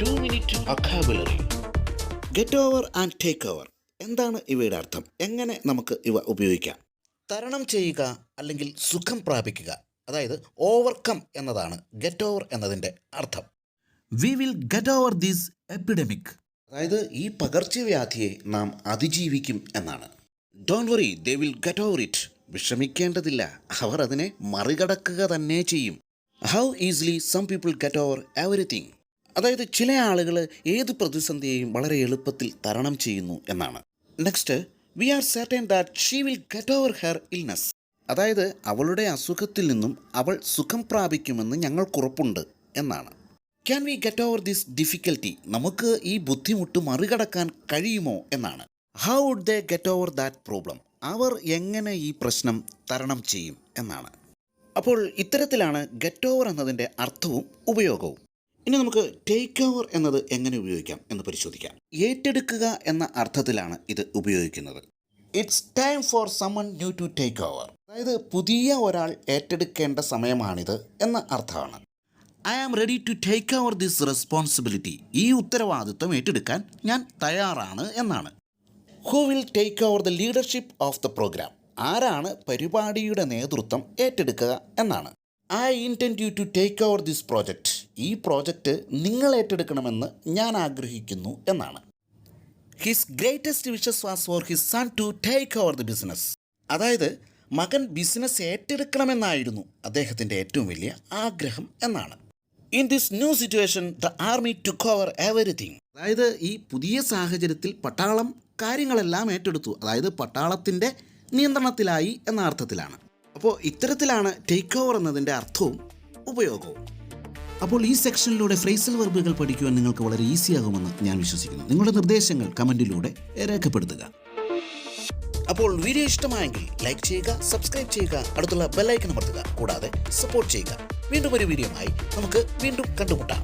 2-minute vocabulary. Get over and take over. എന്താണ് ഇവയുടെ അർത്ഥം? എങ്ങനെ നമുക്ക് ഇവ ഉപയോഗിക്കാം? തരണം ചെയ്യുക അല്ലെങ്കിൽ സുഖം പ്രാപിക്കുക, അതായത് ഓവർകം എന്നതാണ് ഗെറ്റ് ഓവർ എന്നതിൻ്റെ അർത്ഥം. We will get over this epidemic, അതായത് ഈ പകർച്ചവ്യാധിയെ നാം അതിജീവിക്കും എന്നാണ്. Don't worry, they will get over it. വിഷമിക്കേണ്ടതില്ല, അവർ അതിനെ മറികടക്കുക തന്നെ ചെയ്യും. How easily some people get over everything, അതായത് ചില ആളുകൾ ഏത് പ്രതിസന്ധിയെയും വളരെ എളുപ്പത്തിൽ തരണം ചെയ്യുന്നു എന്നാണ്. Next, we are certain that she will get over her illness, അതായത് അവളുടെ അസുഖത്തിൽ നിന്നും അവൾ സുഖം പ്രാപിക്കുമെന്ന് ഞങ്ങൾക്കുറപ്പുണ്ട് എന്നാണ്. Can we get over this difficulty, നമുക്ക് ഈ ബുദ്ധിമുട്ട് മറികടക്കാൻ കഴിയുമോ എന്നാണ്. How would they get over that problem, അവർ എങ്ങനെ ഈ പ്രശ്നം തരണം ചെയ്യും എന്നാണ്. അപ്പോൾ ഇത്തരത്തിലാണ് ഗെറ്റ് ഓവർ എന്നതിൻ്റെ അർത്ഥവും ഉപയോഗവും. ഇനി നമുക്ക് ടേക്ക് ഓവർ എന്നത് എങ്ങനെ ഉപയോഗിക്കാം എന്ന് പരിശോധിക്കാം. ഏറ്റെടുക്കുക എന്ന അർത്ഥത്തിലാണ് ഇത് ഉപയോഗിക്കുന്നത്. It's time for someone new to take over, അതായത് പുതിയ ഒരാൾ ഏറ്റെടുക്കേണ്ട സമയമാണിത് എന്ന അർത്ഥമാണ്. I am ready to take over this responsibility, ഈ ഉത്തരവാദിത്വം ഏറ്റെടുക്കാൻ ഞാൻ തയ്യാറാണ് എന്നാണ്. Who will take over the leadership of the programme, ആരാണ് പരിപാടിയുടെ നേതൃത്വം ഏറ്റെടുക്കുക എന്നാണ്. I intend you to take over this project, ഈ പ്രോജക്റ്റ് നിങ്ങൾ ഏറ്റെടുക്കണമെന്ന് ഞാൻ ആഗ്രഹിക്കുന്നു എന്നാണ്. His greatest wishes was for his son to take over the business, അതായത് മകൻ ബിസിനസ് ഏറ്റെടുക്കണമെന്നായിരുന്നു അദ്ദേഹത്തിൻ്റെ ഏറ്റവും വലിയ ആഗ്രഹം എന്നാണ്. In this new situation the army took over everything, അതായത് ഈ പുതിയ സാഹചര്യത്തിൽ പട്ടാളം കാര്യങ്ങളെല്ലാം ഏറ്റെടുത്തു, അതായത് പട്ടാളത്തിൻ്റെ നിയന്ത്രണത്തിലായി എന്ന അർത്ഥത്തിലാണ്. അപ്പോൾ ഇത്തരത്തിലാണ് ടേക്ക് ഓവർ എന്നതിൻ്റെ അർത്ഥവും ഉപയോഗവും. അപ്പോൾ ഈ സെക്ഷനിലൂടെ ഫ്രേസൽ വെർബുകൾ പഠിക്കുവാൻ നിങ്ങൾക്ക് വളരെ ഈസിയാകുമെന്ന് ഞാൻ വിശ്വസിക്കുന്നു. നിങ്ങളുടെ നിർദ്ദേശങ്ങൾ കമൻറ്റിലൂടെ രേഖപ്പെടുത്തുക. അപ്പോൾ വീഡിയോ ഇഷ്ടമായെങ്കിൽ ലൈക്ക് ചെയ്യുക, സബ്സ്ക്രൈബ് ചെയ്യുക, അടുത്തുള്ള ബെല്ലൈക്കൺ അമർത്തുക, കൂടാതെ സപ്പോർട്ട് ചെയ്യുക. വീണ്ടും ഒരു വീഡിയോയുമായി നമുക്ക് വീണ്ടും കണ്ടുമുട്ടാം.